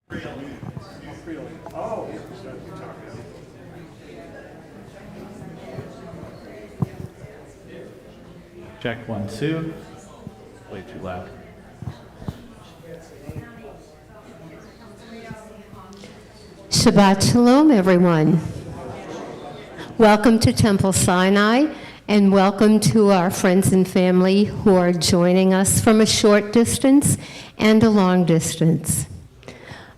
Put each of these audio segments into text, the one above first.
Check 1, 2. Way too loud. Shabbat Shalom, everyone. Welcome to Temple Sinai, and welcome to our friends and family who are joining us from a short distance and a long distance.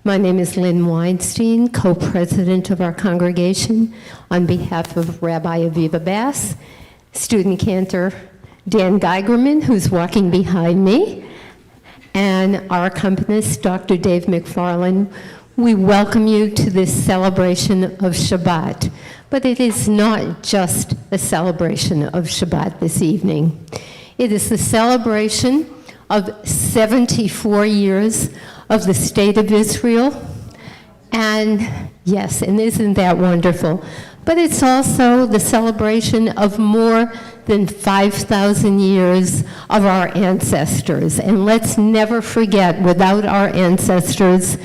My name is Lynn Weinstein, co-president of our congregation, on behalf of Rabbi Aviva Bass, student cantor Dan Geigerman, who's walking behind me, and our accompanist, Dr. Dave McFarland. We welcome you to this celebration of Shabbat, but it is not just a celebration of Shabbat this evening. It is the celebration of 74 years of the State of Israel, and yes, and isn't that wonderful? But it's also the celebration of more than 5,000 years of our ancestors. And let's never forget, without our ancestors,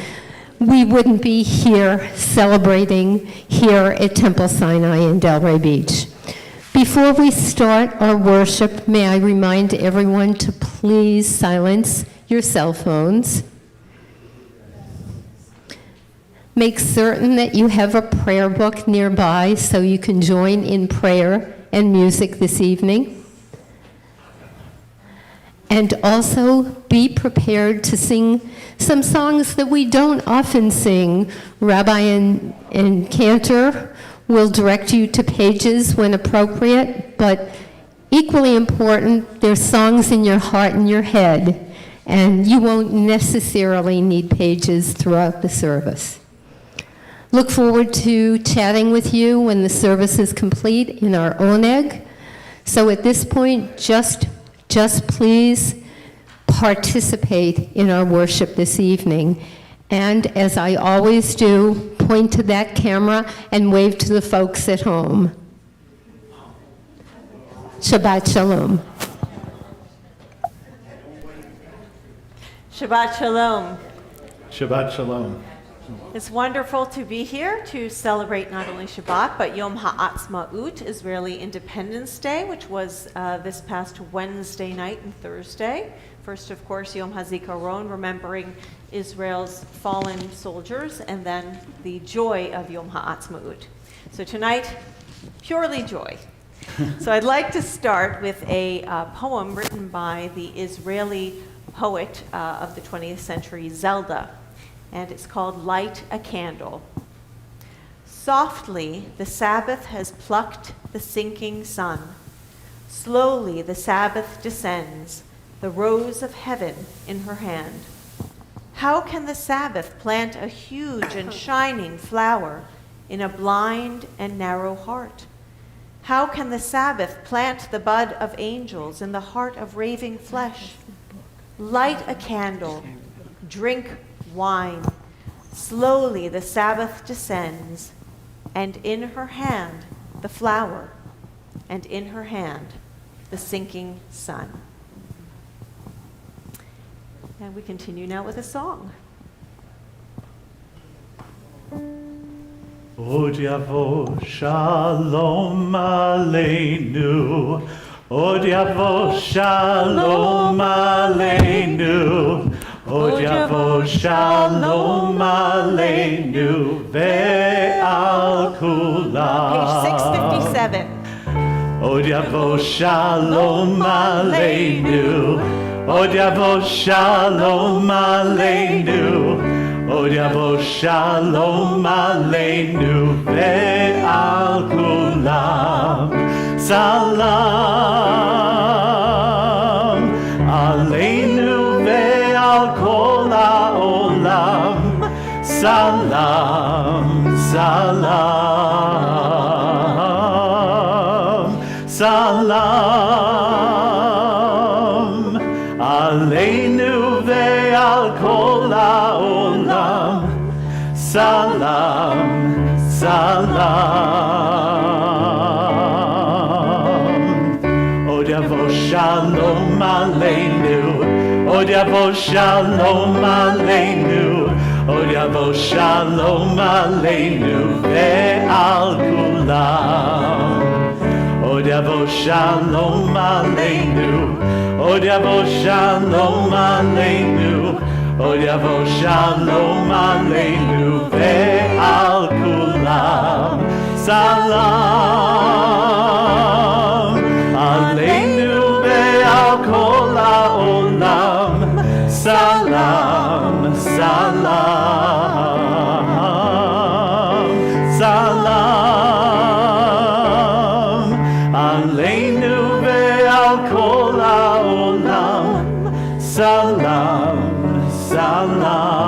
we wouldn't be here celebrating here at Temple Sinai in Delray Beach. Before we start our worship, may I remind everyone to please silence your cell phones. Make certain that you have a prayer book nearby so you can join in prayer and music this evening. And also be prepared to sing some songs that we don't often sing. Rabbi and Cantor will direct you to pages when appropriate, but equally important, there's songs in your heart and your head, and you won't necessarily need pages throughout the service. Look forward to chatting with you when the service is complete in our oneg. So at this point, just please participate in our worship this evening. And as I always do, point to that camera and wave to the folks at home. Shabbat Shalom. Shabbat Shalom. Shabbat Shalom. It's wonderful to be here to celebrate not only Shabbat, but Yom Ha'atzmaut, Israeli Independence Day, which was this past Wednesday night and Thursday. First, of course, Yom HaZikaron, remembering Israel's fallen soldiers, and then the joy of Yom Ha'atzmaut. So tonight, purely joy. So I'd like to start with a poem written by the Israeli poet of the 20th century, Zelda. And it's called Light a Candle. Softly, the Sabbath has plucked the sinking sun. Slowly, the Sabbath descends, the rose of heaven in her hand. How can the Sabbath plant a huge and shining flower in a blind and narrow heart? How can the Sabbath plant the bud of angels in the heart of raving flesh? Light a candle, drink wine. Slowly the Sabbath descends, and in her hand the flower, and in her hand the sinking sun. And we continue now with a song. Od yavo shalom aleinu. Od yavo shalom aleinu. Od yavo shalom aleinu ve'al kulam. Page 657. Od yavo shalom aleinu. Od yavo shalom aleinu. Od yavo shalom aleinu ve'al kulam. Salam aleinu ve'al kol ha'olam. Salam, salam, salam aleinu ve'al kol ha'olam. Salam, salam. Od yavo shalom aleinu. Od yavo shalom aleinu. עוד יבוא שלום עלינו ועל כולם. עוד יבוא שלום עלינו, עוד יבוא שלום עלינו, עוד יבוא שלום עלינו ועל כולם. סלام עלינו ועל כל העולם. סלام, סלام, סלام עלינו ועל כל העולם. סלام, סלام.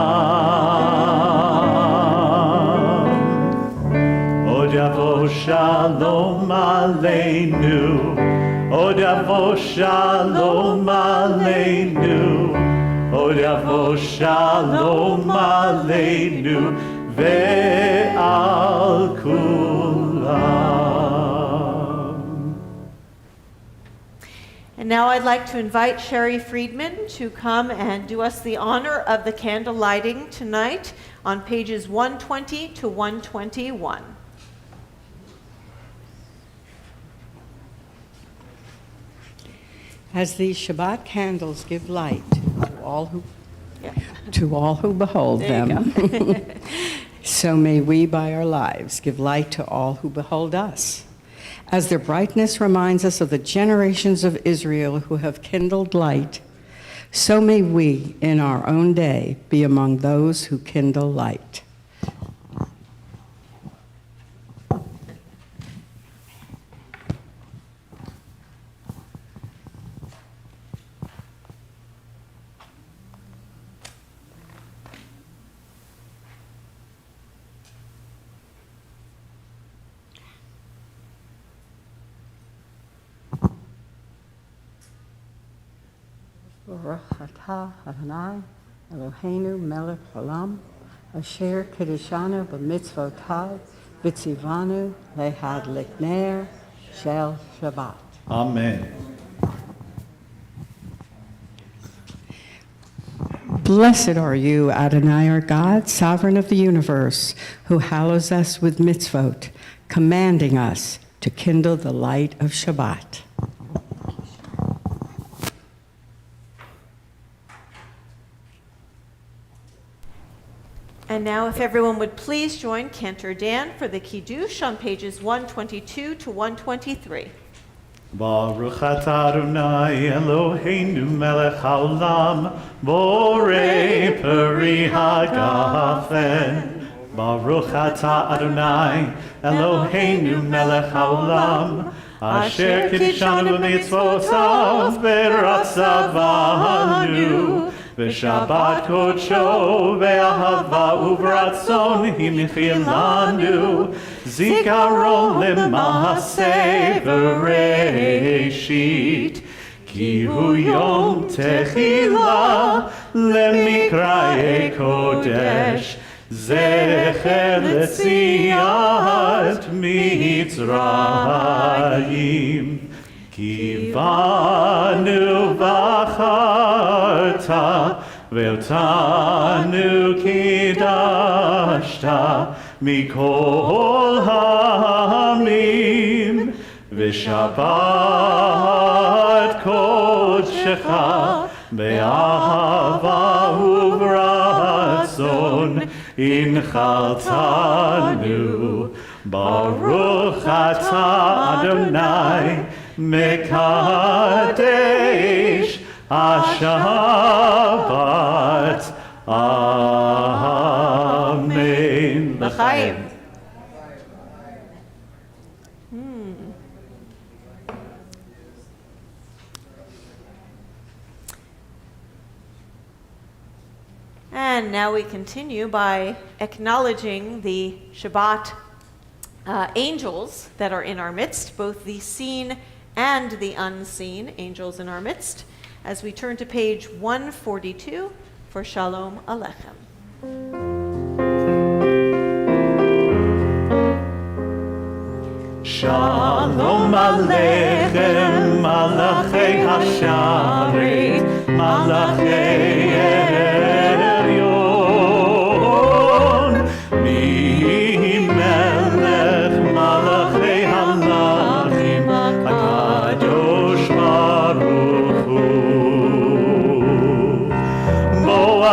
עוד יבוא שלום עלינו, עוד יבוא שלום עלינו, עוד יבוא שלום עלינו ועל כולם. And now I'd like to invite Sherry Friedman to come and do us the honor of the candle lighting tonight on pages 120 to 121. As these Shabbat candles give light to all who behold them, so may we by our lives give light to all who behold us. As their brightness reminds us of the generations of Israel who have kindled light, so may we in our own day be among those who kindle light. Baruch atah Adonai Eloheinu melech haolam asher kiddushanu b'mitzvotav v'tzivanu lehadlik ner shel Shabbat. Amen. Blessed are you, Adonai our God, sovereign of the universe, who hallows us with mitzvot, commanding us to kindle the light of Shabbat. And now if everyone would please join Cantor Dan for the Kiddush on pages 122 to 123. Baruch atah Adonai Eloheinu melech haolam borei peri hagafen. Baruch atah Adonai Eloheinu melech haolam asher kiddushanu b'mitzvotav beratzavanu v'shabbat kodsho ve'ahava uvratzon hinichil lanu zikaron lema'aseh v'reishit ki hu yom techila lemikra'e kodesh zecher letziat mitzrayim ki banu v'acharta ve'otanu kidashta mikol ha'amim v'shabbat kodshecha be'ahava uvratzon inchaltanu baruch atah Adonai mekadesh Shabbat. Amen. L'chaim. And now we continue by acknowledging the Shabbat angels that are in our midst, both the seen and the unseen angels in our midst, as we turn to page 142 for Shalom Aleichem. Shalom Aleichem, Malachei Hasharet, Malachei Elyon,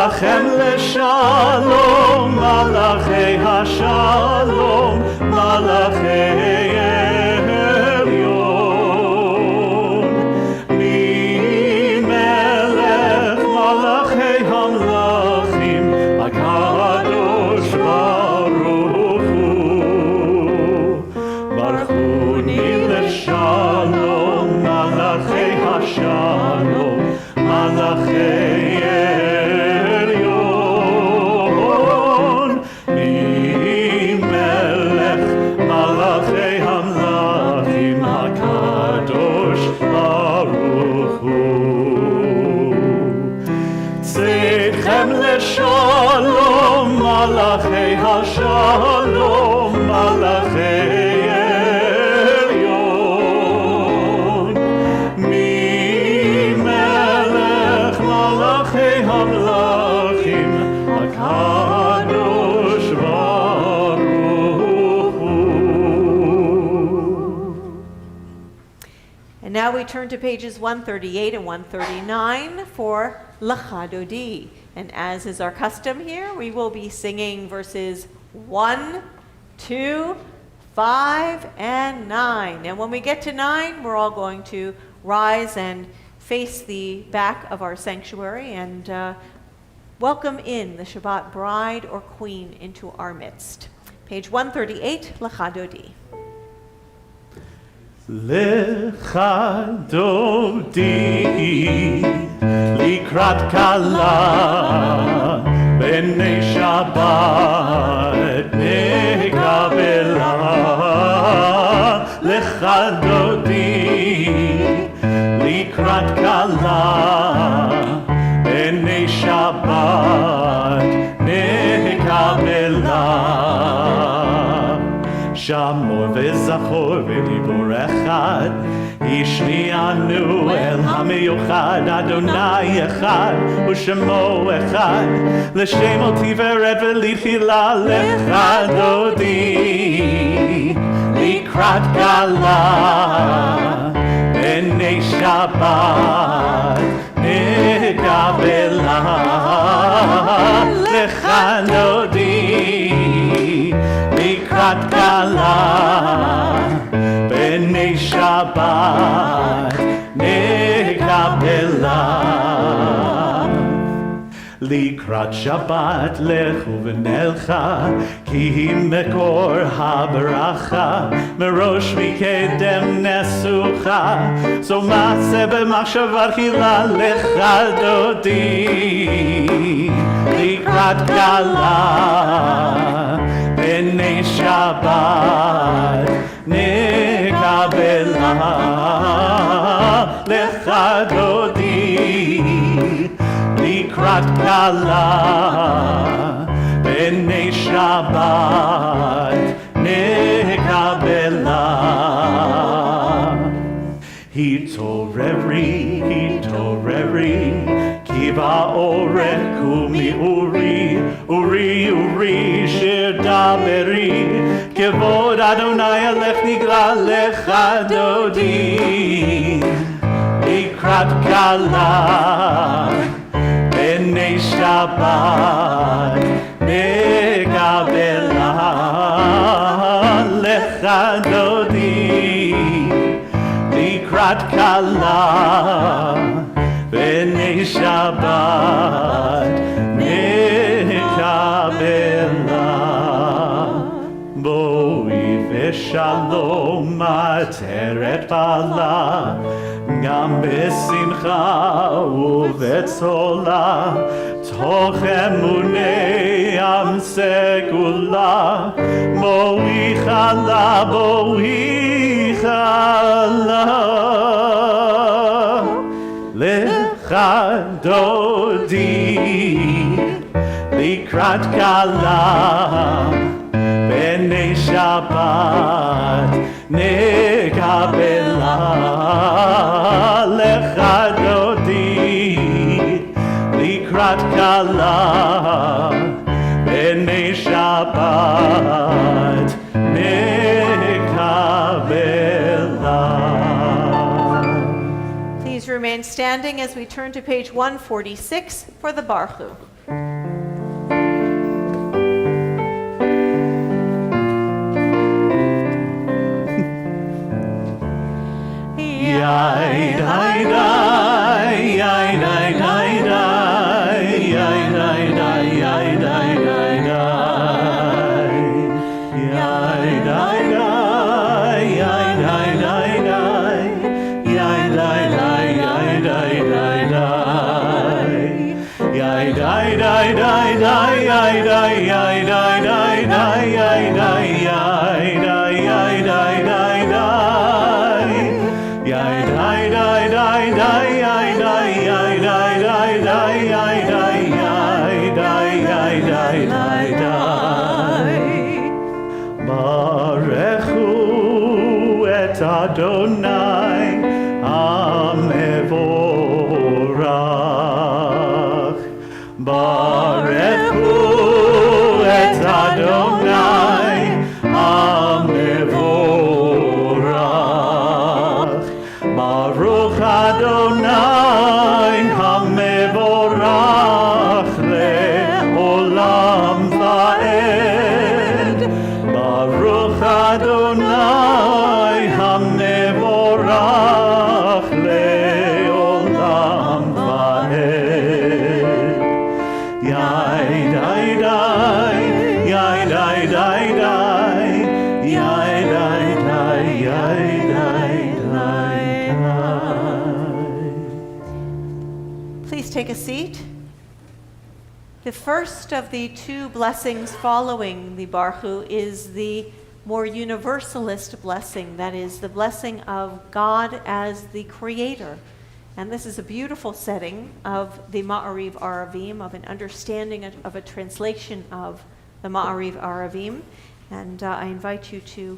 לכם לשלום, מלאכי השלום, מלאכי עליון. ממלך מלאכי המלכים, הקדוש ברוך הוא. ברכוני לשלום, מלאכי השלום, מלאכי עליון. ממלך מלאכי המלכים, הקדוש ברוך הוא. צאתכם לשלום, מלאכי השלום, מלאכי עליון. ממלך מלאכי המלכים, הקדוש ברוך הוא. And now we turn to pages 138 and 139 for Lecha Dodi. And as is our custom here, we will be singing verses 1, 2, 5, and 9. And when we get to 9, we're all going to rise and face the back of our sanctuary and welcome in the Shabbat bride or queen into our midst. Page 138, Lecha Dodi. Lecha Dodi לקראת כלה בני שבת נקבלה. lecha דודי לקראת כלה בני שבת נקבלה. שמור וזכור ודיבור אחד, השמיענו אל המיוחד, אדוני אחד ושמו אחד, לשם על תפארת ולתחילה. lecha דודי לקראת כלה בני שבת נקבלה. lecha דודי לקראת כלה בני שבת נקבלה. לקראת שבת לכו ונלכה, כי היא מקור הברכה, מראש מקדם נסוכה, זו מעשה במחשבה תחילה. lecha דודי לקראת כלה בני שבת נקבלה. lecha דודי לקראת כלה בני שבת נקבלה. התעוררי, התעוררי, כי באורך קומי אורי, אורי, אורי, שיר דברי, כבוד אדוני אלך נגלה. lecha דודי לקראת כלה בני שבת נקבלה. lecha דודי לקראת כלה בני שבת נקבלה. בואי ושלום עטרת בעלה, גם בשמחה ובצולה, תוך אמוני עם סגולה. בואי חלה, בואי חלה. lecha דודי לקראת כלה בני שבת נקבלה. lecha דודי לקראת כלה בני שבת נקבלה. Please remain standing as we turn to page 146 for the Baruch Hu. Barechu et Adonai Hamevorach. Barechu et Adonai Hamevorach. Baruch Adonai Hamevorach le'olam va'ed. Baruch Adonai Hamevorach le'olam va'ed. Yai dai dai, yai dai dai dai, yai dai dai, yai dai dai. Please take a seat. The first of the two blessings following the Baruch is the more universalist blessing, that is, the blessing of God as the Creator. And this is a beautiful setting of the Ma'ariv Aravim, of an understanding of a translation of the Ma'ariv Aravim. And I invite you to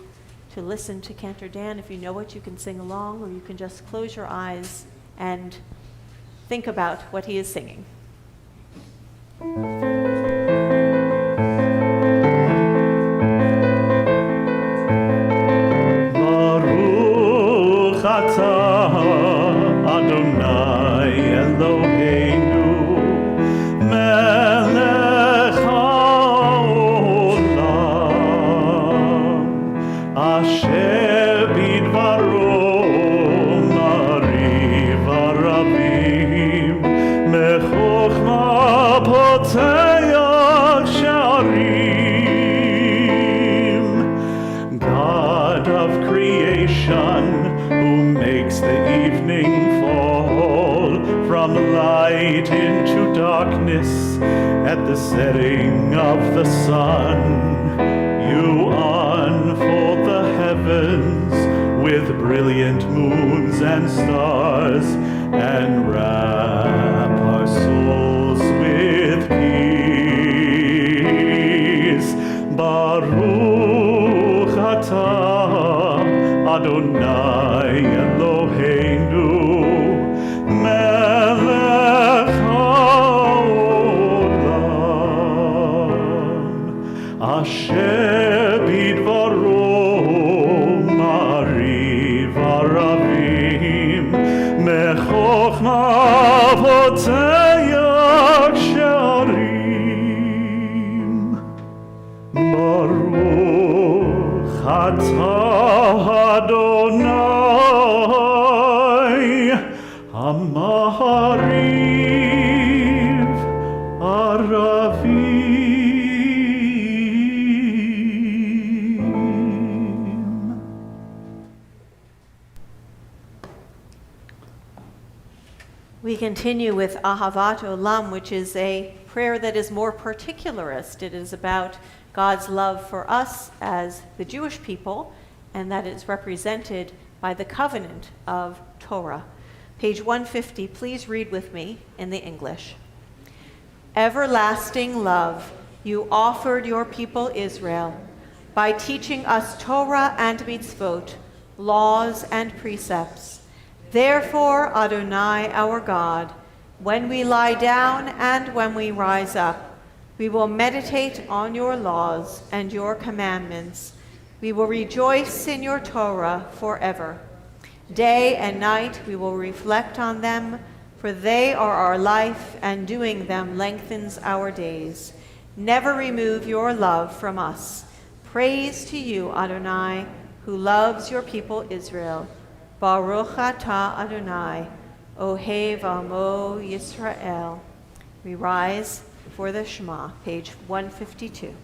listen to Cantor Dan. If you know it, you can sing along, or you can just close your eyes and think about what he is singing. Baruch atah Adonai Eloheinu melech haolam asher bidvaro mariv arabim mechokma poteach sharim. God of creation, who makes the evening fall from light into darkness at the setting of the sun, you unfold the heavens with brilliant moons and stars and wrap our souls with peace. Baruch atah Adonai Eloheinu melech haolam asher bidvaro mariv arabim mechokma poteach sharim. Baruch atah Adonai Hamahariv Aravim. We continue with Ahavat Olam, which is a prayer that is more particularist. It is about God's love for us as the Jewish people, and that is represented by the covenant of Torah. Page 150, please read with me in the English. Everlasting love, you offered your people Israel by teaching us Torah and mitzvot, laws and precepts. Therefore, Adonai, our God, when we lie down and when we rise up, we will meditate on your laws and your commandments. We will rejoice in your Torah forever. Day and night we will reflect on them, for they are our life, and doing them lengthens our days. Never remove your love from us. Praise to you, Adonai, who loves your people Israel. Baruch atah Adonai, Ohev Amo Yisrael. We rise for the Shema, page 152.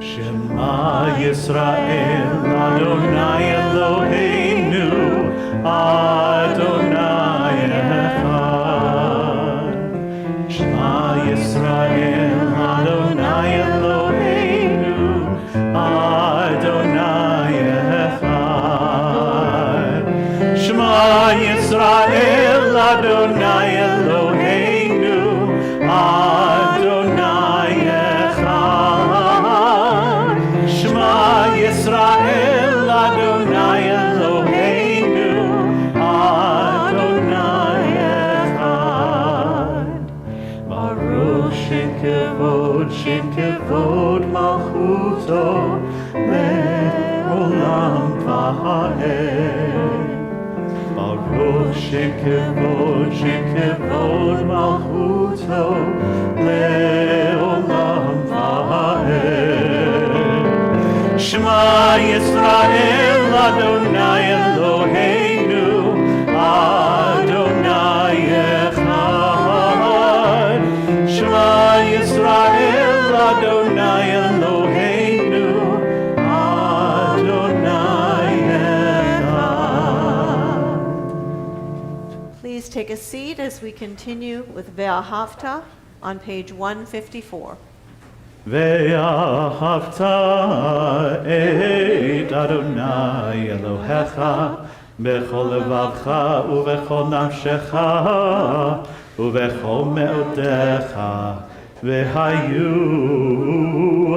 Shema Yisrael, Adonai Eloheinu, Adonai Echad. Shema Yisrael, Adonai Eloheinu, Adonai Echad. Shema Yisrael, Adonai Eloheinu, Adonai Echad. Shema Yisrael, Adonai Eloheinu, Adonai Echad. Baruch Shem Kevod Malchuto Le'olam Va'ed. Baruch Shem Kevod Malchuto Le'olam Va'ed. Shema Yisrael, Adonai Eloheinu, Adonai Echad. Shema Yisrael, Adonai Eloheinu, Adonai Echad. Please take a seat as we continue with Ve'ahavta on page 154. ואהבת את אדוני אלוהיך בכל לבבך ובכל נפשך ובכל מאודיך והיו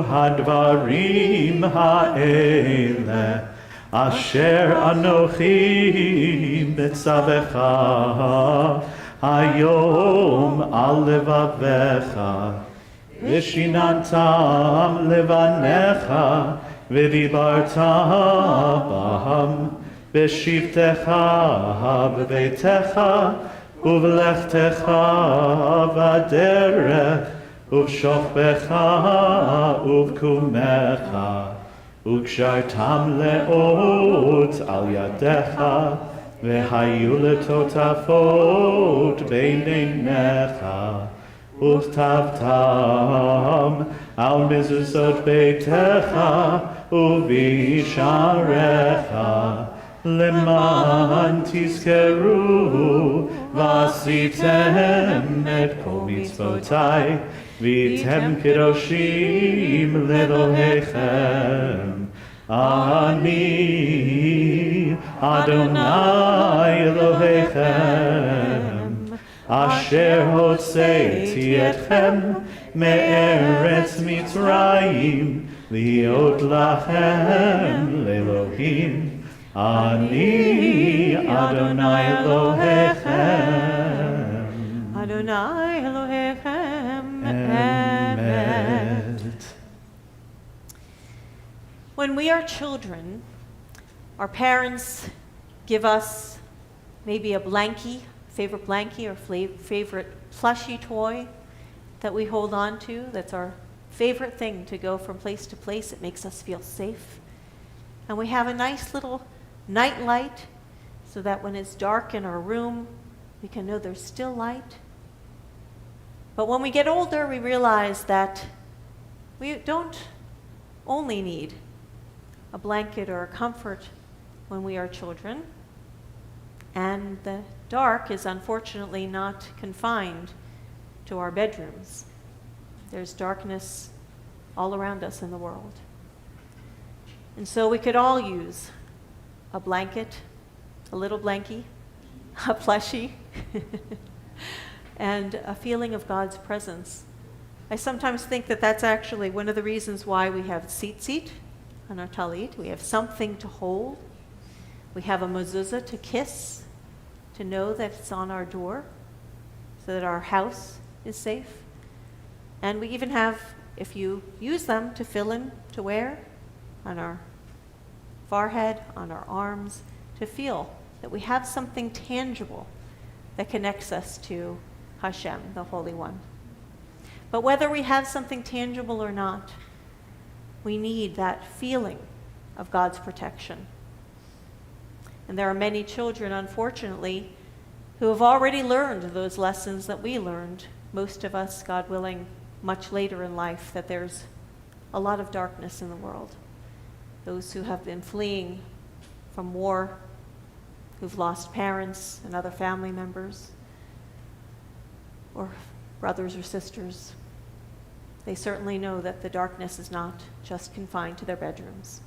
הדברים האלה אשר אנוכי מצווך היום על לבביך ושיננתם לבניך ודיברת בהם בשבתך בביתך ובלכתך בדרך ובשוכבך ובקומך וקשרתם לאות על ידיך והיו לטוטפות בין עיניך וכתבתם על מזוזות ביתך ובשעריך למען תזכרו ועשיתם את כל מצוותיי והייתם קדושים לאלוהיכם. אני אדוני אלוהיכם אשר הוצאתי אתכם מארץ מצרים להיות לכם לאלוהים. אני אדוני אלוהיכם. Adonai Elohechem Emet. When we are children, our parents give us maybe a blankie, favorite blankie or favorite plushie toy that we hold on to. That's our favorite thing to go from place to place. It makes us feel safe. And we have a nice little night light so that when it's dark in our room, we can know there's still light. But when we get older, we realize that we don't only need a blanket or a comfort when we are children. And the dark is unfortunately not confined to our bedrooms. There's darkness all around us in the world. And so we could all use a blanket, a little blankie, a plushie, and a feeling of God's presence. I sometimes think that that's actually one of the reasons why we have tzitzit on our talit. We have something to hold. We have a mezuzah to kiss, to know that it's on our door, so that our house is safe. And we even have, if you use them, to fill in, to wear on our forehead, on our arms, to feel that we have something tangible that connects us to Hashem, the Holy One. But whether we have something tangible or not, We need that feeling of God's protection. And there are many children, unfortunately, who have already learned those lessons that we learned, most of us, God willing, much later in life, that there's a lot of darkness in the world. Those who have been fleeing from war, who've lost parents and other family members, or brothers or sisters, they certainly know that the darkness is not just confined to their bedrooms.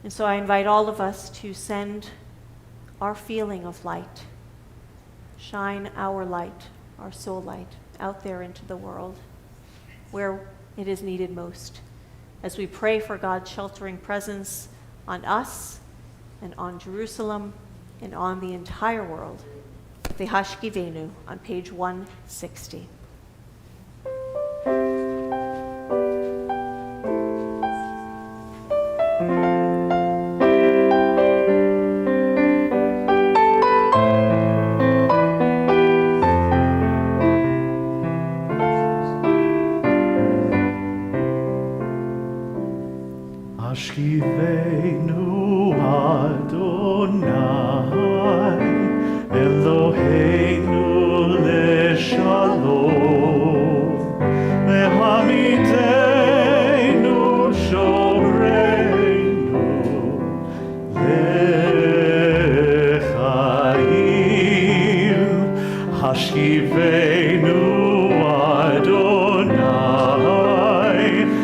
And so I invite all of us to send our feeling of light, shine our light, our soul light, out there into the world where it is needed most, as we pray for God's sheltering presence on us and on Jerusalem and on the entire world. V'hashkivenu on page 160. Ashkivenu Adonai Eloheinu leshalom Vehamidenu shoreinu lechaim Ashkivenu Adonai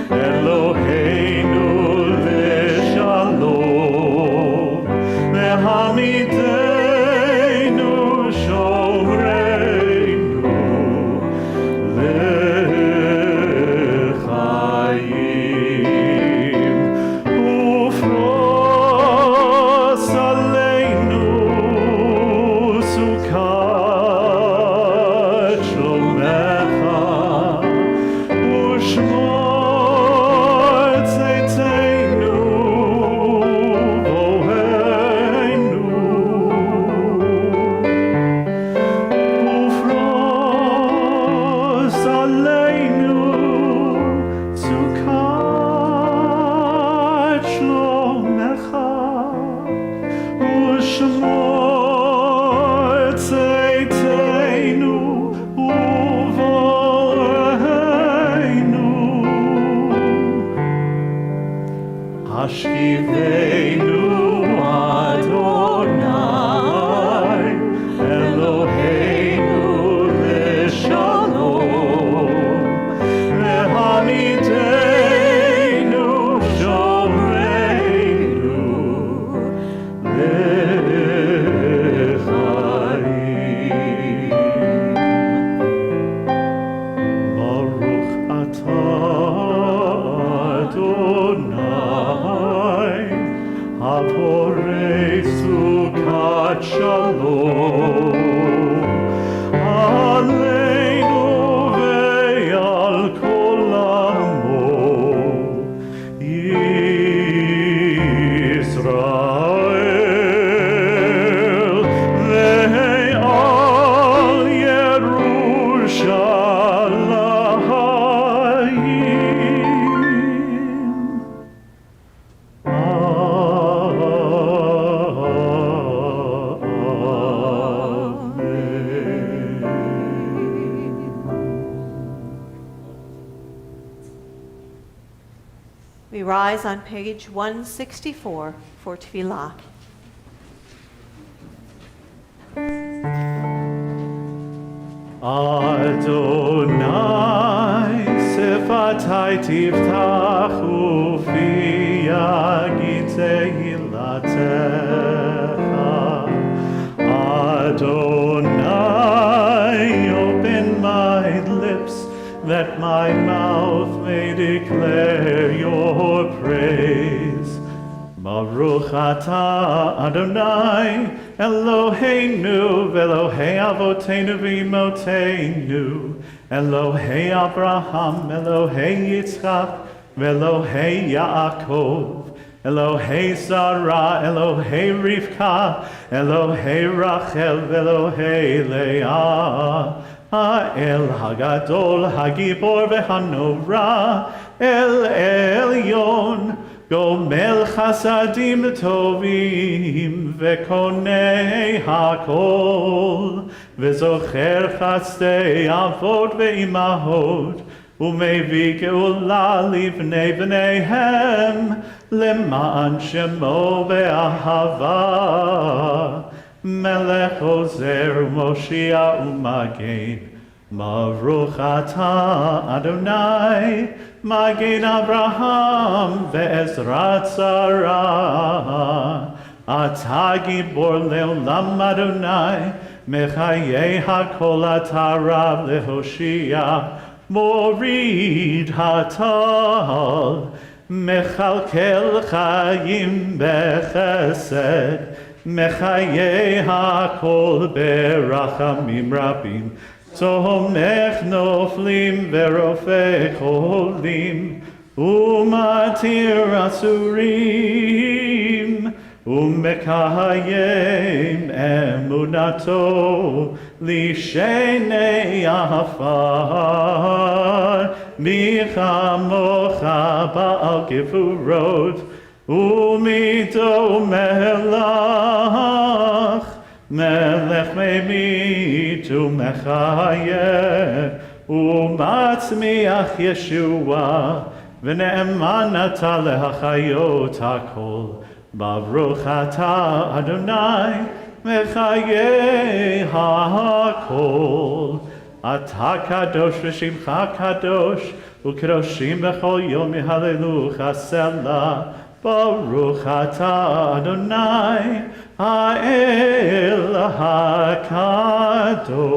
Eloheinu Hamidenu shoreinu lechaim ufros aleinu sukat shlomecha ushmor tzeitenu Ashkivenu Adonai Eloheinu leshalom Vehamidenu shoreinu lechaim Baruch atah Adonai Haporei sukat shalom Aleinu ve'al kol amo Yisrael ve'al We rise on page 164 for Tefillah. Adonai sefatai tiftach ufi yagid tehilatecha Adonai open my lips that my mouth may declare your praise. Baruch atah Adonai Eloheinu v'Elohei avoteinu v'imoteinu Elohei Abraham, Elohei Yitzchak v'Elohei Yaakov Elohei Sarah, Elohei Rivka Elohei Rachel v'Elohei Leah האל הגדול, הגיבור והנורא, אל עליון, גומל חסדים טובים וקונה הכל, וזוכר חסדי אבות ואימהות, ומביא גאולה לבני בניהם, למען שמו באהבה. מלך עוזר ומושיע ומגן, ברוך אתה אדוני, מגן אברהם ועזרת שרה. אתה גיבור לעולם אדוני, מחיי הכל אתה רב להושיע, מוריד הטל, מכלכל חיים בחסד, מחיי הכל ברחמים רבים, תומך נופלים ורופא חולים, ומתיר אסורים, ומקיים אמונתו לשני עפר. מי כמוך בעל גבורות, ומיתו מלך, מלך ממית ומחיה, ומצמיח ישועה, ונאמן אתה להחיות הכל. ברוך אתה אדוני, מחיי הכל. אתה קדוש ושמך קדוש, וקדושים בכל יום יהללוך סלה. ברוך אתה אדוני, האל הקדוש.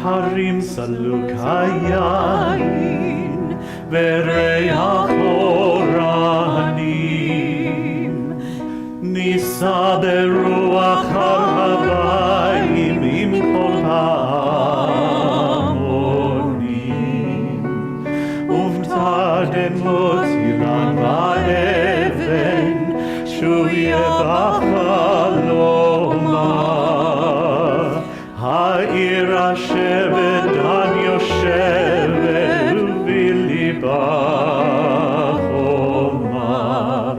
הרים סלוק היין וריח אורנים, נישא ברוח הרבים עם כל ההמונים, ובתדמות אילן ואבן שהיה בחלומה. העיר אשר בדן יושבת ובליבה חומה,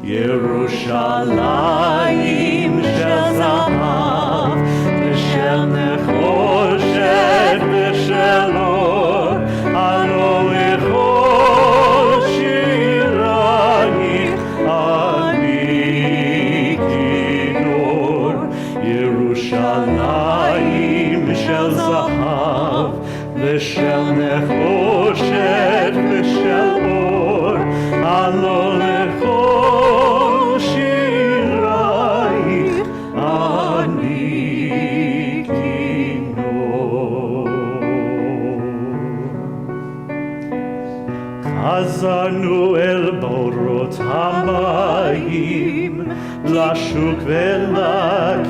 ירושלים של זהב ושל נחושת ושל אור, הלא לכל שירייך אני נחושת ושל אור, הלא לכל שירייך אני כינור. חזרנו אל בורות המים, לשוק ולכיכר,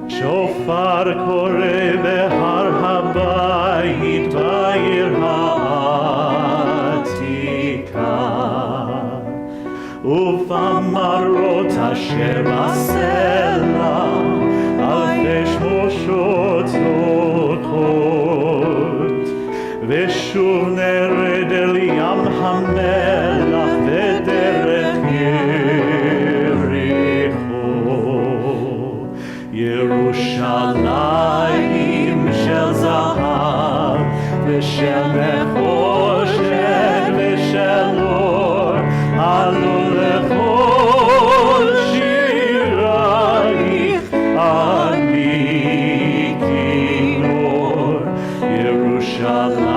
שופר קורא בהר הבית בעיר העתיקה, ובמרות אשר בסלע אלפי שמושות זורחות, ושוב נרד אל ים המלח ודרך יריחו, ירושלים של זהב ושל נחושת ושל אור, עלו לכל שירייך אני כינור. ירושלים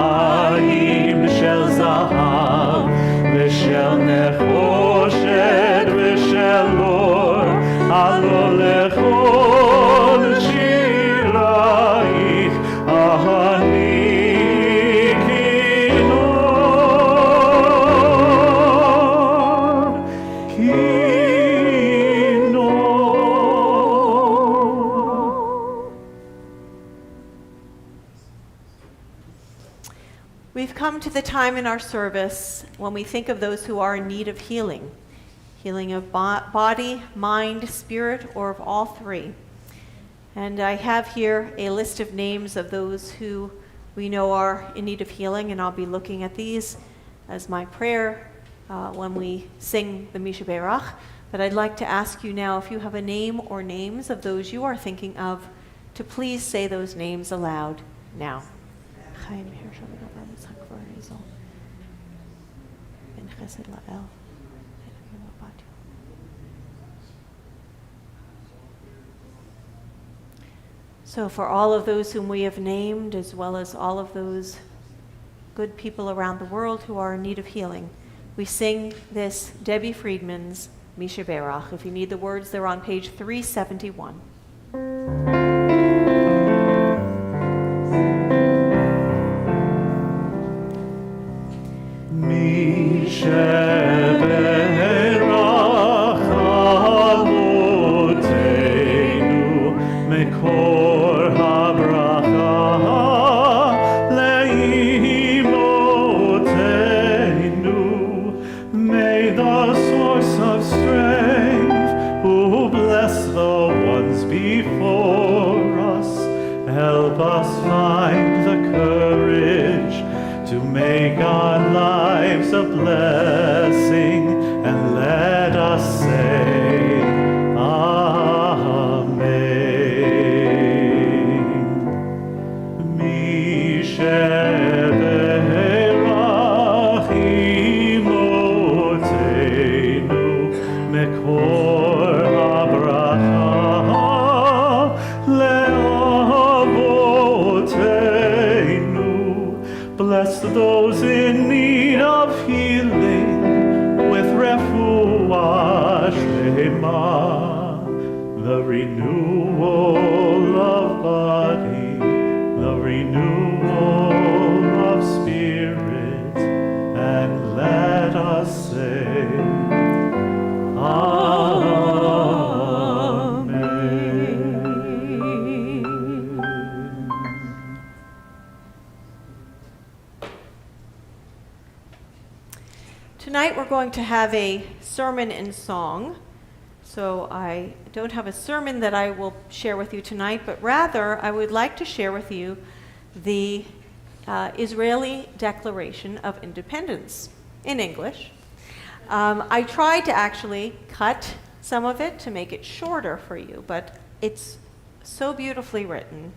של זהב ושל נחושת ושל אור, עלו לכל שירייך אני כינור, כינור. We've come to the time in our service when we think of those who are in need of healing. Healing of body, mind, spirit, or of all three. And I have here a list of names of those who we know are in need of healing, and I'll be looking at these as my prayer when we sing the Misha Berach. But I'd like to ask you now, if you have a name or names of those you are thinking of, to please say those names aloud now. So for all of those whom we have named, as well as all of those good people around the world who are in need of healing, we sing this Debbie Friedman's Misha Berach. If you need the words, they're on page 371. Help us find the courage to make our lives a blessing, and let us say Amen. Misheberach imotenu mekor habracha bless those in need of healing with refuah shlema, the renewal of body, the renewal of spirit, and let us say Tonight we're going to have a sermon and song. So I don't have a sermon that I will share with you tonight, but rather I would like to share with you the Israeli Declaration of Independence in English. I tried to actually cut some of it to make it shorter for you, but it's so beautifully written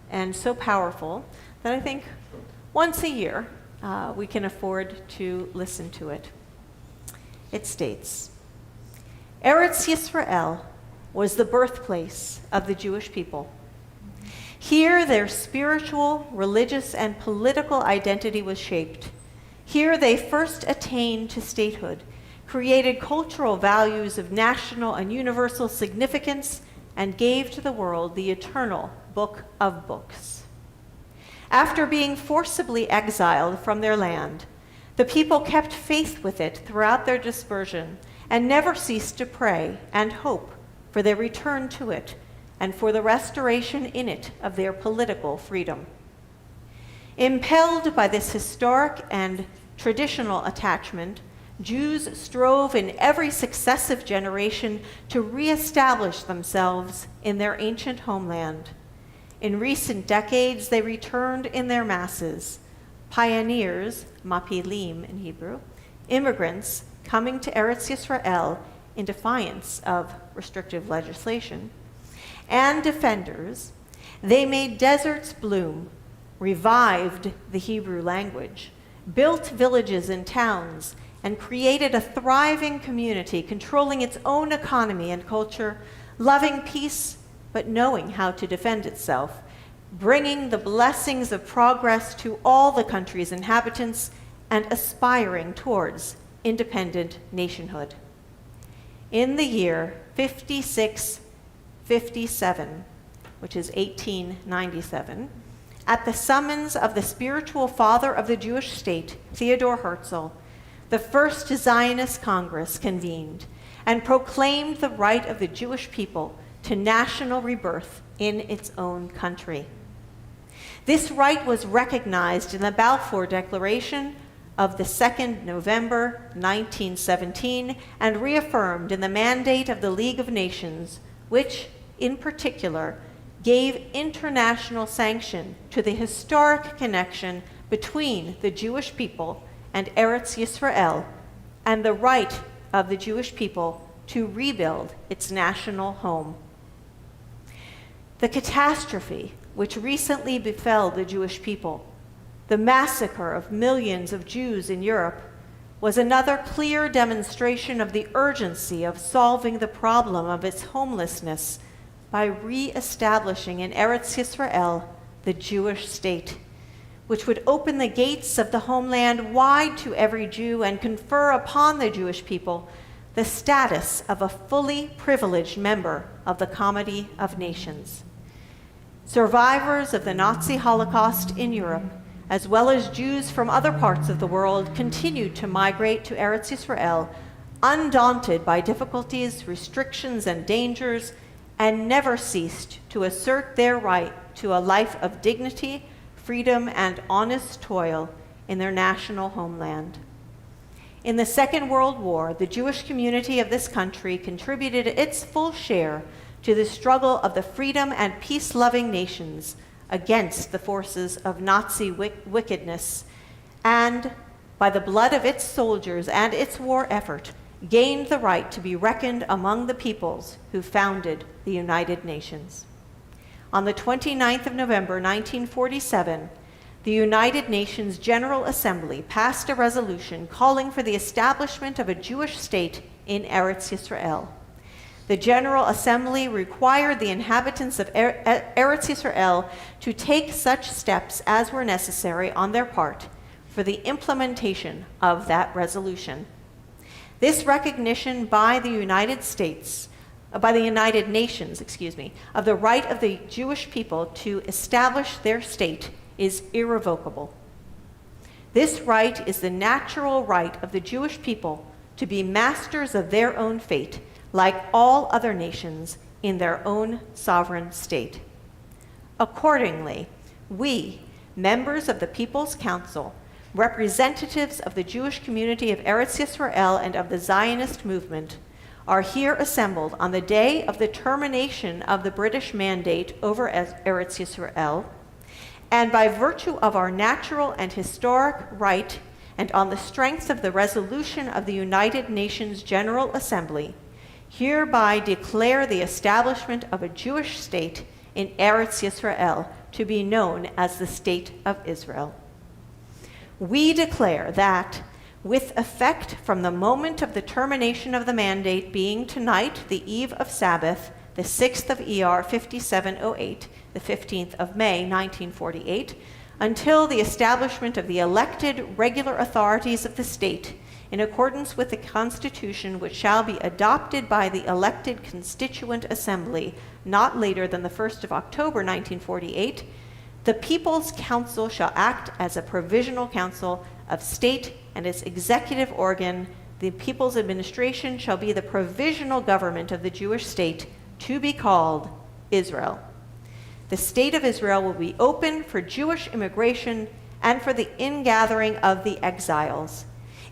and so powerful that I think once a year we can afford to listen to it. It states, Eretz Yisrael was the birthplace of the Jewish people. Here their spiritual, religious, and political identity was shaped. Here they first attained to statehood, created cultural values of national and universal significance, and gave to the world the eternal Book of Books. After being forcibly exiled from their land, the people kept faith with it throughout their dispersion and never ceased to pray and hope for their return to it and for the restoration in it of their political freedom. Impelled by this historic and traditional attachment, Jews strove in every successive generation to reestablish themselves in their ancient homeland. In recent decades, they returned in their masses, pioneers, mapilim in Hebrew, immigrants coming to Eretz Yisrael in defiance of restrictive legislation, and defenders. They made deserts bloom, revived the Hebrew language, built villages and towns, and created a thriving community controlling its own economy and culture, loving peace but knowing how to defend itself, bringing the blessings of progress to all the country's inhabitants, and aspiring towards independent nationhood. In the year 5657, which is 1897, at the summons of the spiritual father of the Jewish state, Theodor Herzl, the First Zionist Congress convened and proclaimed the right of the Jewish people to national rebirth in its own country. This right was recognized in the Balfour Declaration of the 2nd November 1917 and reaffirmed in the mandate of the League of Nations, which, in particular, gave international sanction to the historic connection between the Jewish people and Eretz Yisrael and the right of the Jewish people to rebuild its national home. The catastrophe which recently befell the Jewish people, the massacre of millions of Jews in Europe, was another clear demonstration of the urgency of solving the problem of its homelessness by re-establishing in Eretz Yisrael the Jewish state, which would open the gates of the homeland wide to every Jew and confer upon the Jewish people the status of a fully privileged member of the Comity of Nations. Survivors of the Nazi Holocaust in Europe, as well as Jews from other parts of the world, continued to migrate to Eretz Yisrael, undaunted by difficulties, restrictions, and dangers, and never ceased to assert their right to a life of dignity, freedom, and honest toil in their national homeland. In the Second World War, the Jewish community of this country contributed its full share to the struggle of the freedom and peace-loving nations against the forces of Nazi wickedness, and by the blood of its soldiers and its war effort, gained the right to be reckoned among the peoples who founded the United Nations. On the 29th of November, 1947, the United Nations General Assembly passed a resolution calling for the establishment of a Jewish state in Eretz Yisrael. The General Assembly required the inhabitants of Eretz Yisrael to take such steps as were necessary on their part for the implementation of that resolution. This recognition by the United Nations, of the right of the Jewish people to establish their state is irrevocable. This right is the natural right of the Jewish people to be masters of their own fate, like all other nations, in their own sovereign state. Accordingly, we, members of the People's Council, representatives of the Jewish community of Eretz Yisrael and of the Zionist movement, are here assembled on the day of the termination of the British mandate over Eretz Yisrael, and by virtue of our natural and historic right, and on the strength of the resolution of the United Nations General Assembly, hereby declare the establishment of a Jewish state in Eretz Yisrael to be known as the State of Israel. We declare that, with effect from the moment of the termination of the mandate being tonight, the eve of Sabbath, the 6th of ER 5708, the 15th of May, 1948, until the establishment of the elected regular authorities of the state in accordance with the Constitution, which shall be adopted by the elected Constituent Assembly not later than the 1st of October 1948, the People's Council shall act as a provisional council of state, and its executive organ, the People's Administration, shall be the provisional government of the Jewish state, to be called Israel. The state of Israel will be open for Jewish immigration and for the ingathering of the exiles.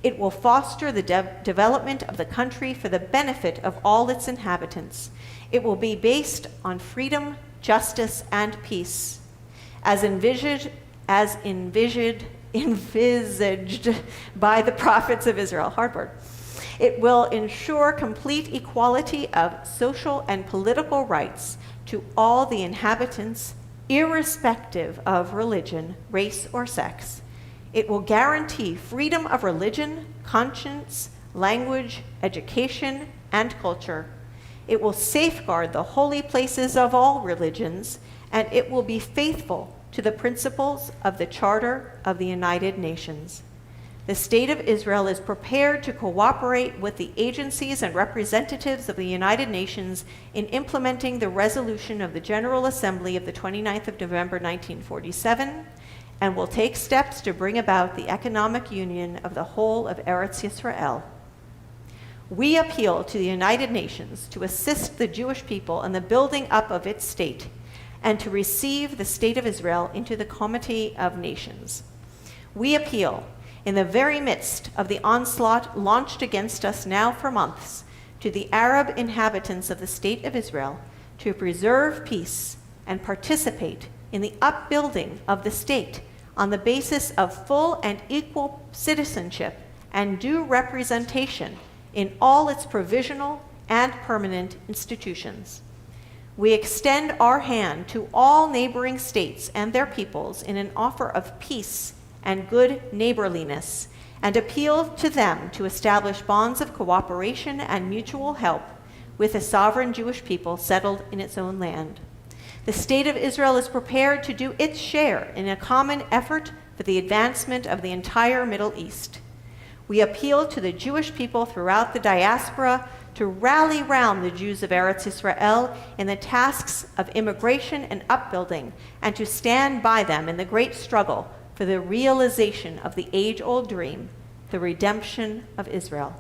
It will foster the development of the country for the benefit of all its inhabitants. It will be based on freedom, justice, and peace, as envisaged by the prophets of Israel. Hard word. It will ensure complete equality of social and political rights to all the inhabitants, irrespective of religion, race, or sex. It will guarantee freedom of religion, conscience, language, education, and culture. It will safeguard the holy places of all religions, and it will be faithful to the principles of the Charter of the United Nations. The State of Israel is prepared to cooperate with the agencies and representatives of the United Nations in implementing the resolution of the General Assembly of the 29th of November 1947, and will take steps to bring about the economic union of the whole of Eretz Yisrael. We appeal to the United Nations to assist the Jewish people in the building up of its state, and to receive the State of Israel into the Committee of Nations. We appeal, in the very midst of the onslaught launched against us now for months, to the Arab inhabitants of the State of Israel to preserve peace and participate in the upbuilding of the state on the basis of full and equal citizenship and due representation in all its provisional and permanent institutions. We extend our hand to all neighboring states and their peoples in an offer of peace and good neighborliness, and appeal to them to establish bonds of cooperation and mutual help with the sovereign Jewish people settled in its own land. The State of Israel is prepared to do its share in a common effort for the advancement of the entire Middle East. We appeal to the Jewish people throughout the diaspora to rally round the Jews of Eretz Yisrael in the tasks of immigration and upbuilding, and to stand by them in the great struggle for the realization of the age-old dream, the redemption of Israel.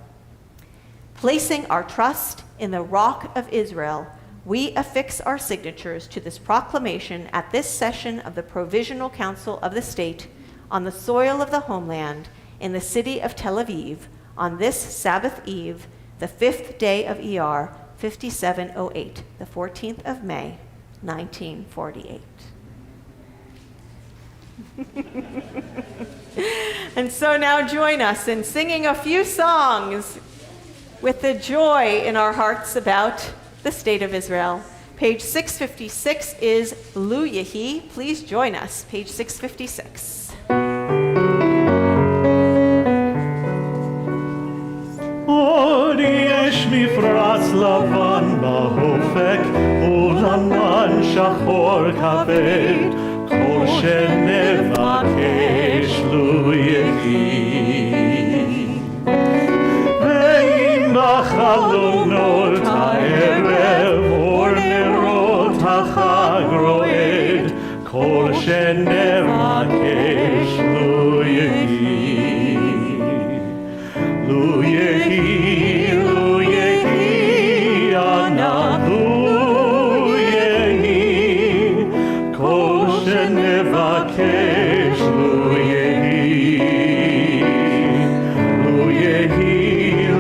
Placing our trust in the Rock of Israel, we affix our signatures to this proclamation at this session of the Provisional Council of the State on the soil of the homeland in the city of Tel Aviv on this Sabbath Eve, the 5th day of ER 5708, the 14th of May, 1948. And so now join us in singing a few songs with the joy in our hearts about the State of Israel. Page 656 is Lu Yehi. Please join us, page 656. עוד יש מפרץ לבן באופק ולמן שחור כבד כל שנבקש לו יהי ואם בחלונות הערב אור נרות החג רועד כל שנבקש לו יהי Lu Yehi, Lu Yehi, Ana Lu Yehi, Kol shenevakesh Lu Yehi, Lu Yehi,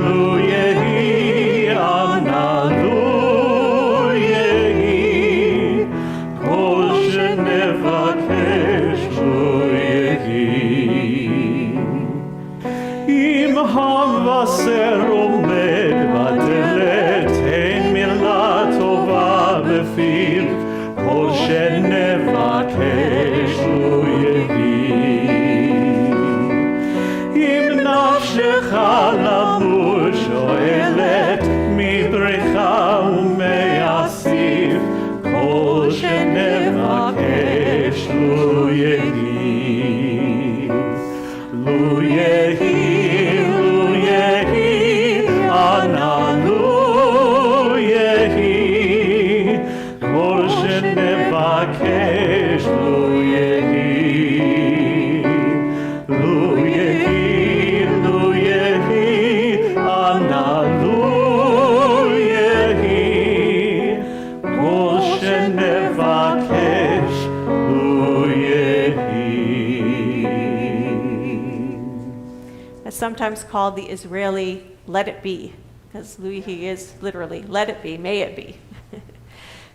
Lu Yehi, Ana Lu Yehi, Kol shenevakesh Lu Yehi. המבשר עומד בדלת, אין מילה טובה בפיו, כל שנבקש לו יהי. אם נפשך למות שואלת, מבריחה ומאסיף, כל שנבקש sometimes called the Israeli "Let It Be," because he is literally "Let it be, may it be."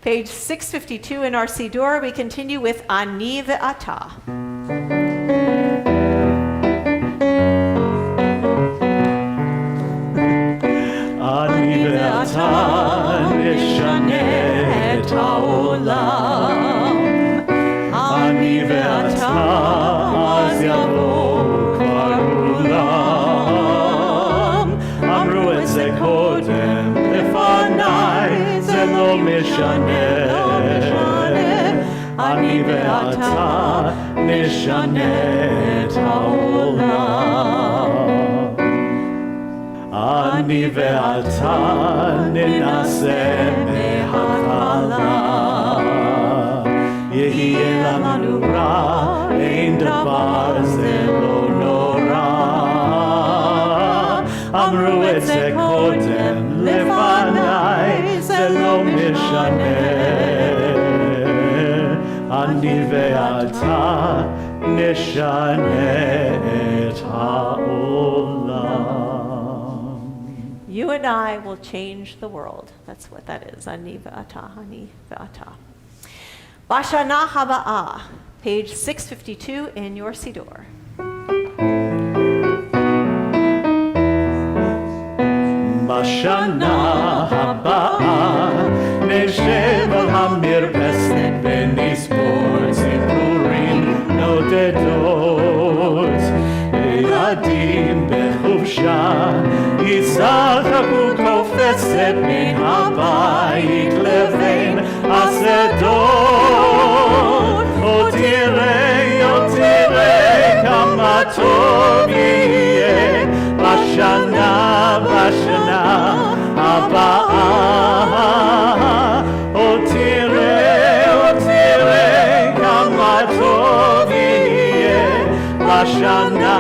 Page 652 in our Siddur, we continue with Ani ve'ata. Ani ve'ata nishane et ha'olam. Ani ve'ata az yavo kvar kulam. Amru et ze kodem lefanai ze lo mishane. Ani ve'ata nishane et ha'olam. Ani ve'ata ninaseh me'hakala. Yehiyeh lanu ra, ein davar ze lo nora. Amru et ze kodem lefanai, ze lo mishaneh. Ani ve'ata nishaneh et ha'olam. You and I will change the world. That's what that is. Ani ve'ata, ani ve'ata. Bashana haba'ah, page 652 in your Siddur. Bashana haba'ah neshב על המרפסת ונספור ציפורים נודדות. ילדים בחופשה ישחקו קופצת מן הבית לבין השדות. עוד תראה כמה טוב יהיה בשנה הבאה. עוד תראה כמה טוב יהיה בשנה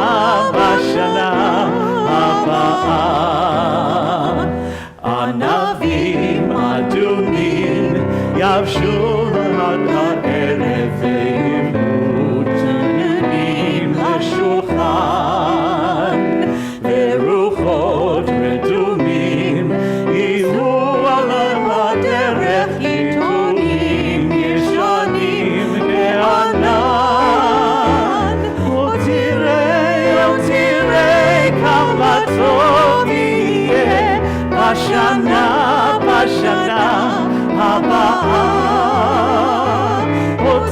הבאה. ענבים אדומים יבשו עד הערב ויהיו טעימים לשולחן, ורוחות רדומים יהיו על הדרך עיתונים ישנים בענן. עוד תראה כמה טוב יהיה בשנה הבאה. עוד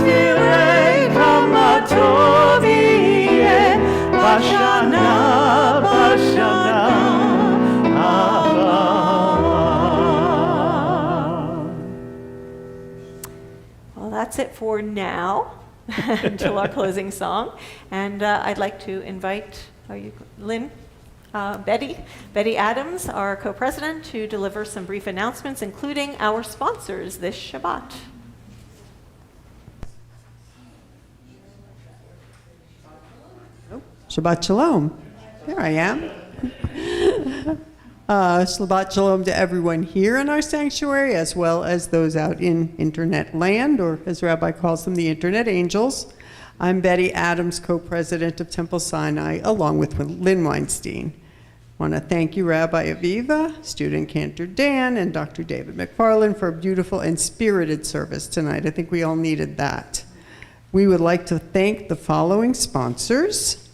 תראה כמה טוב יהיה בשנה הבאה. Well, that's it for now, until our closing song. And I'd like to invite, Lynn? Betty Adams, our co-president, to deliver some brief announcements, including our sponsors this Shabbat. Shabbat Shalom. Here I am. Shabbat Shalom to everyone here in our sanctuary, as well as those out in internet land, or as Rabbi calls them, the internet angels. I'm Betty Adams, co-president of Temple Sinai, along with Lynn Weinstein. I want to thank you, Rabbi Aviva, student cantor Dan, and Dr. David McFarland for a beautiful and spirited service tonight. I think we all needed that. We would like to thank the following sponsors.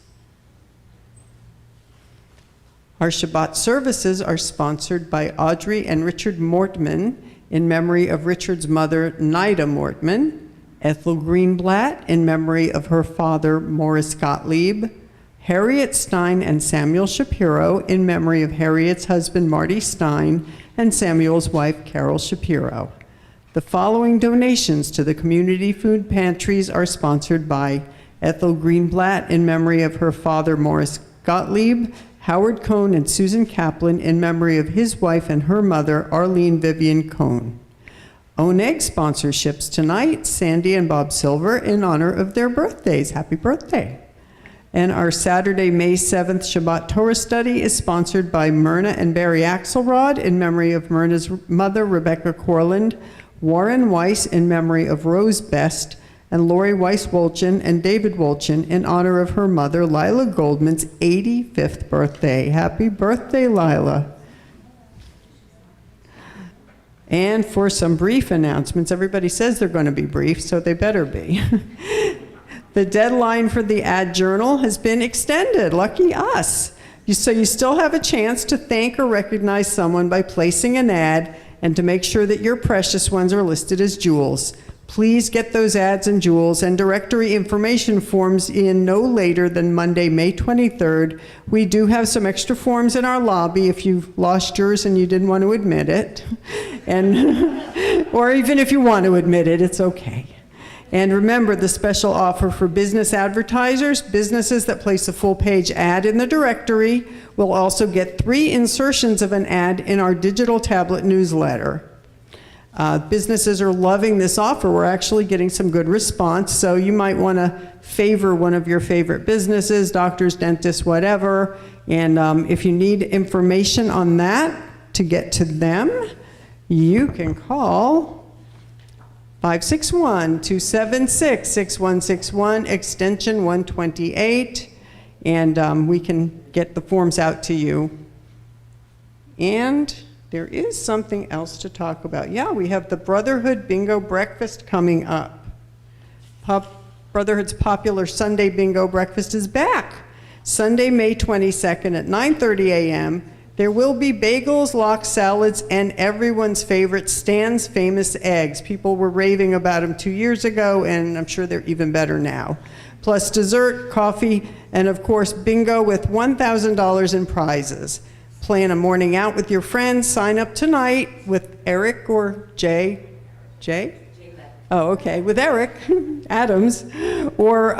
Our Shabbat services are sponsored by Audrey and Richard Mortman in memory of Richard's mother, Nida Mortman, Ethel Greenblatt in memory of her father, Morris Gottlieb, Harriet Stein and Samuel Shapiro in memory of Harriet's husband, Marty Stein, and Samuel's wife, Carol Shapiro. The following donations to the community food pantries are sponsored by Ethel Greenblatt in memory of her father, Morris Gottlieb, Howard Cohn and Susan Kaplan in memory of his wife and her mother, Arlene Vivian Cohn. Oneg sponsorships tonight, Sandy and Bob Silver, in honor of their birthdays. Happy birthday. And our Saturday, May 7th Shabbat Torah study is sponsored by Myrna and Barry Axelrod in memory of Myrna's mother, Rebecca Corland, Warren Weiss in memory of Rose Best, and Lori Weiss-Wolchin and David Wolchin in honor of her mother, Lila Goldman's 85th birthday. Happy birthday, Lila. And for some brief announcements, everybody says they're going to be brief, so they better be. The deadline for the ad journal has been extended. Lucky us. So you still have a chance to thank or recognize someone by placing an ad and to make sure that your precious ones are listed as jewels. Please get those ads and jewels and directory information forms in no later than Monday, May 23rd. We do have some extra forms in our lobby if you've lost yours and you didn't want to admit it. And, or even if you want to admit it, it's okay. And remember the special offer for business advertisers. Businesses that place a full-page ad in the directory will also get 3 insertions of an ad in our digital tablet newsletter. Businesses are loving this offer. We're actually getting some good response, so you might want to favor one of your favorite businesses, doctors, dentists, whatever. And if you need information on that to get to them, you can call 561-276-6161, extension 128, and we can get the forms out to you. And there is something else to talk about. Yeah, we have the Brotherhood Bingo Breakfast coming up. Brotherhood's popular Sunday Bingo Breakfast is back. Sunday, May 22nd at 9:30 a.m. There will be bagels, lox salads, and everyone's favorite Stan's Famous Eggs. People were raving about them 2 years ago, and I'm sure they're even better now. Plus dessert, coffee, and of course, bingo with $1,000 in prizes. Plan a morning out with your friends. Sign up tonight with Eric or Jay? Oh, okay, with Eric Adams. Or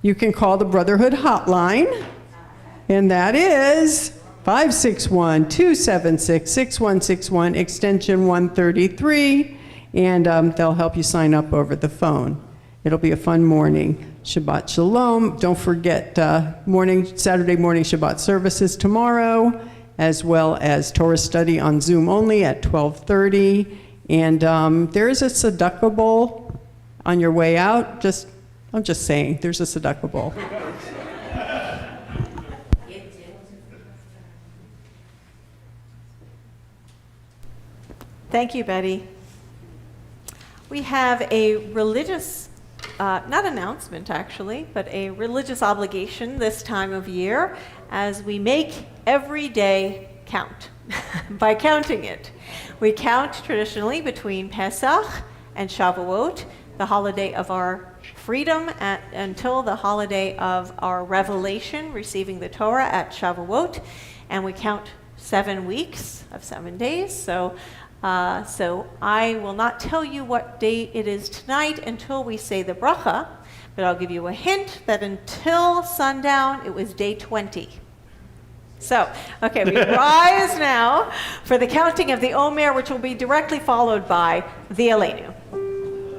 you can call the Brotherhood hotline, and that is 561-276-6161, extension 133, and they'll help you sign up over the phone. It'll be a fun morning. Shabbat Shalom. Don't forget Saturday morning Shabbat services tomorrow, as well as Torah study on Zoom only at 12:30. And there is a tzedakah bowl on your way out. I'm just saying, there's a tzedakah bowl. Thank you, Betty. We have a religious, not announcement actually, but a religious obligation this time of year as we make every day count by counting it. We count traditionally between Pesach and Shavuot, the holiday of our freedom, until the holiday of our revelation, receiving the Torah at Shavuot, and we count 7 weeks of 7 days. So I will not tell you what day it is tonight until we say the bracha, but I'll give you a hint that until sundown, it was day 20. So, okay, we rise now for the counting of the Omer, which will be directly followed by the Aleinu.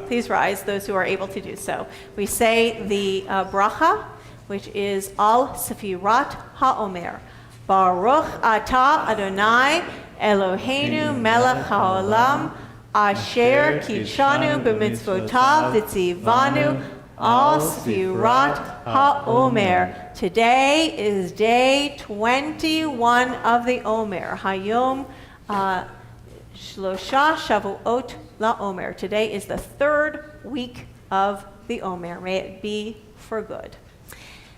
Please rise, those who are able to do so. We say the bracha, which is Al Sefirat HaOmer. Baruch Atah Adonai Eloheinu melech haolam asher kidshanu b'mitzvotav v'tzivanu al sfirat ha'omer. Today is day 21 of the Omer. Hayom shlosha shavuot la'omer. Today is the 3rd week of the Omer. May it be for good.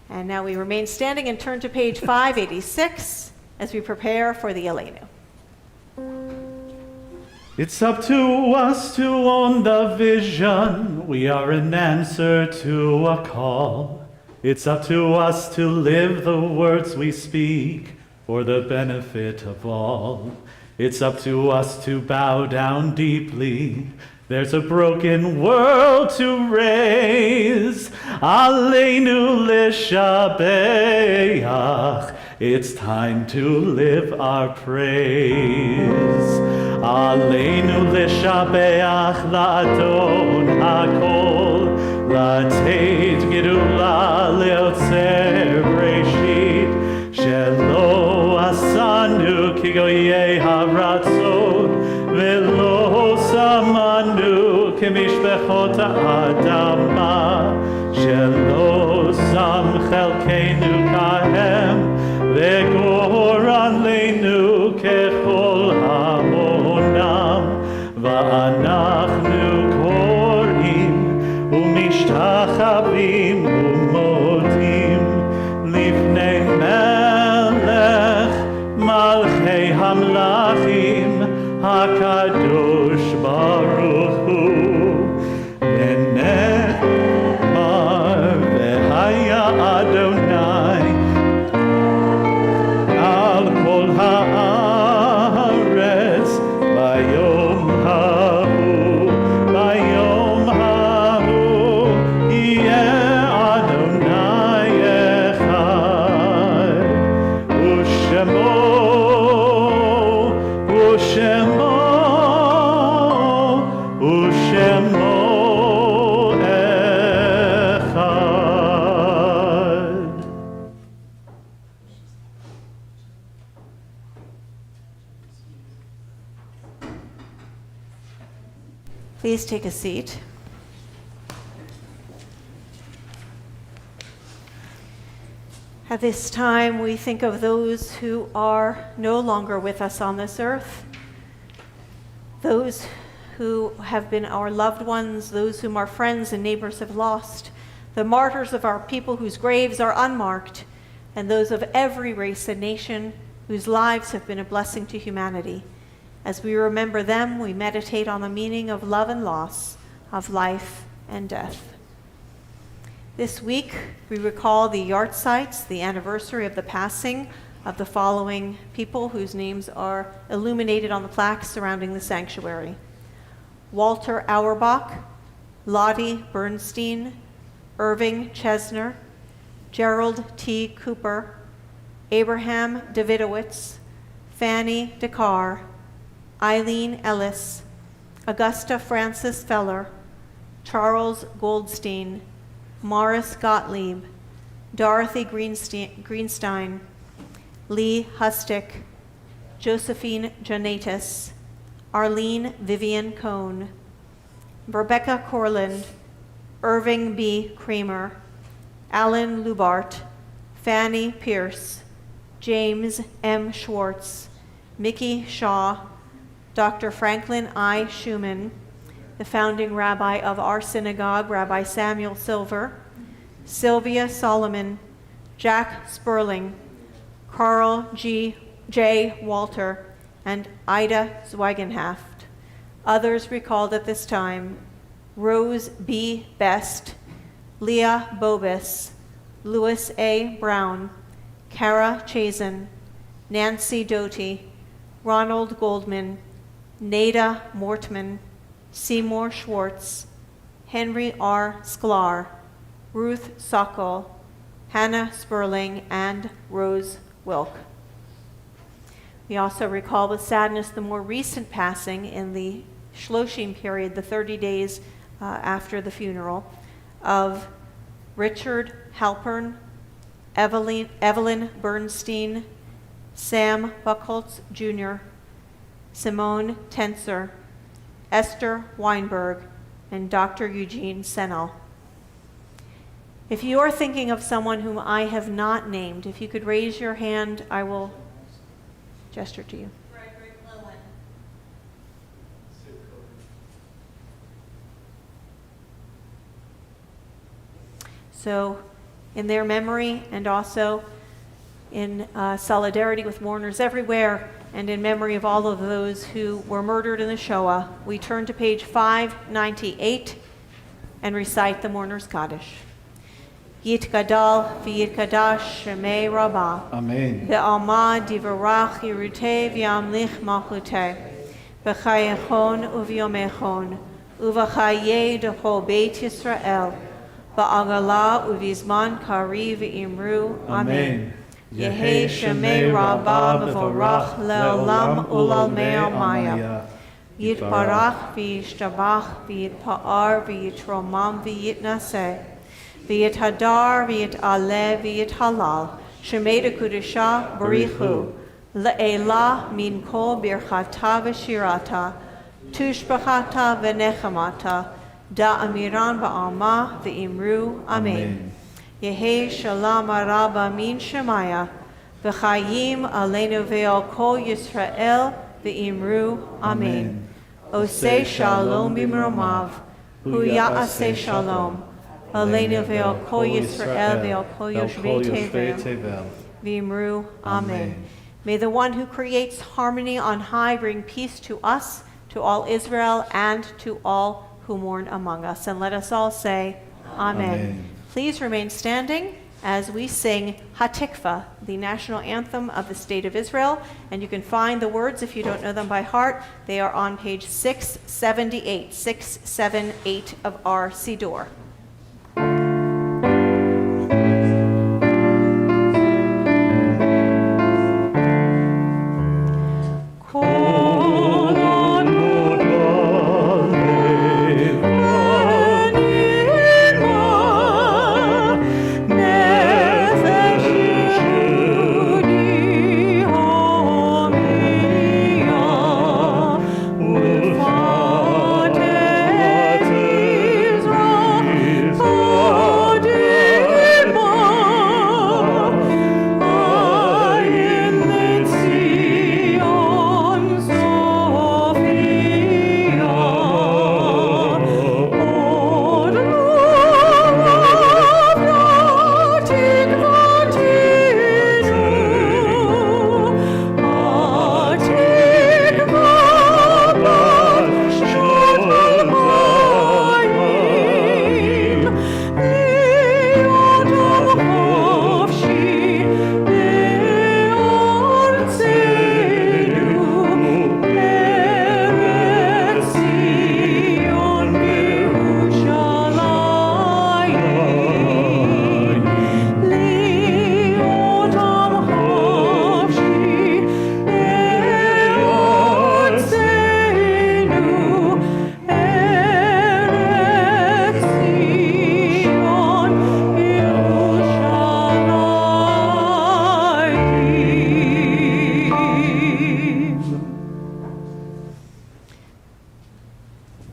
And now we remain standing and turn to page 586 as we prepare for the Aleinu. It's up to us to own the vision. We are an answer to a call. It's up to us to live the words we speak for the benefit of all. It's up to us to bow down deeply. There's a broken world to raise. Aleinu l'shabeach. It's time to live our praise. Aleinu l'shabeach la'adon hakol. Lateit gedula leotzer breshit. Shelo asanu kigoyei haratzot. Velo samanu kemishbechot האדמה, שלא שם חלקנו כהם, וגורלנו ככל המונם, ואנחנו קוראים ומשתחווים ומודים לפני מלך מלכי המלכים הקדוש ברוך הוא, ונאמר והיה אדוני על כל הארץ ביום ההוא, ביום ההוא יהיה אדוני אחד, ושמו אחד. Please take a seat. At this time, we think of those who are no longer with us on this earth, those who have been our loved ones, those whom our friends and neighbors have lost, the martyrs of our people whose graves are unmarked, and those of every race and nation whose lives have been a blessing to humanity. As we remember them, we meditate on the meaning of love and loss, of life and death. This week, we recall the yahrzeits, the anniversary of the passing of the following people whose names are illuminated on the plaques surrounding the sanctuary: Walter Auerbach, Lottie Bernstein, Irving Chesner, Gerald T. Cooper, Abraham Davidowitz, Fanny Dakar, Eileen Ellis, Augusta Francis Feller, Charles Goldstein, Morris Gottlieb, Dorothy Greenstein, Lee Hustick, Josephine Janatis, Arlene Vivian Cohn, Rebecca Corland, Irving B. Kramer, Alan Lubart, Fanny Pierce, James M. Schwartz, Mickey Shaw, Dr. Franklin I. Schumann, the founding rabbi of our synagogue, Rabbi Samuel Silver, Sylvia Solomon, Jack Sperling, Carl J. Walter, and Ida Zweigenhaft. Others recalled at this time: Rose B. Best, Leah Bobis, Louis A. Brown, Kara Chazen, Nancy Doty, Ronald Goldman, Nada Mortman, Seymour Schwartz, Henry R. Sklar, Ruth Sokol, Hannah Sperling, and Rose Wilk. We also recall with sadness the more recent passing in the Shloshim period, the 30 days after the funeral, of Richard Halpern, Evelyn Bernstein, Sam Buchholz Jr., Simone Tenser, Esther Weinberg, and Dr. Eugene Sennel. If you are thinking of someone whom I have not named, if you could raise your hand, I will gesture to you. Frederick Lowen. So, in their memory and also in solidarity with mourners everywhere, and in memory of all of those who were murdered in the Shoah, we turn to page 598 and recite the Mourner's Kaddish. Yitgadal v'yitkadash shemei Rabbah. Amen. Ve'alma divarach yirutei v'yamlich malchutei. V'chayechon u'v'yomechon. U'v'chayei d'chol Beit Yisrael. V'agala u'v'zman kari v'imru. Amen. Yehi shemei Rabbah v'vorach le'olam u'lalmei almaya. Yitbarach v'yishtabach v'yitpa'ar v'yitromam v'yitnaseh. V'yithadar v'yit'aleh v'yithalal. Shemei dekudusha barichu. Le'elah min kol birchata v'shirata. Tushbachata v'nechamata. da'amiran ba'alma v'imru amen. Yehi shalom araba min shemaya, v'chayim aleinu ve'al kol Yisrael v'imru amen. Oseh shalom b'mromav, hu ya'aseh shalom, aleinu ve'al kol Yisrael ve'al kol yoshvei tevel, v'imru amen. May the one who creates harmony on high bring peace to us, to all Israel, and to all who mourn among us. And let us all say, Amen. Please remain standing as we sing Hatikva, the national anthem of the State of Israel. And you can find the words if you don't know them by heart. They are on page 678 of our Siddur.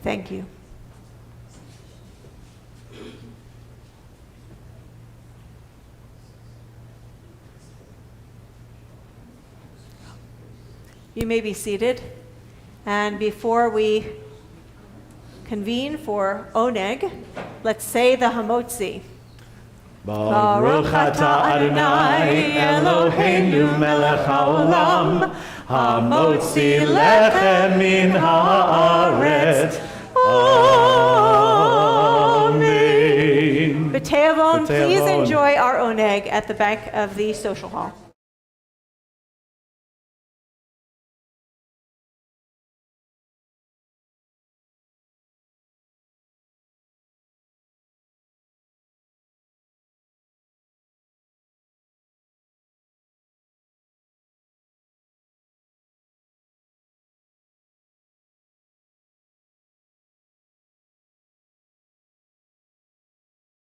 Thank you. You may be seated. And before we convene for Oneg, let's say the Hamotzi. Baruch atah Adonai Eloheinu melech haolam, hamotzi lechem min haaretz. Amen. B'teavon, please enjoy our Oneg at the back of the social hall.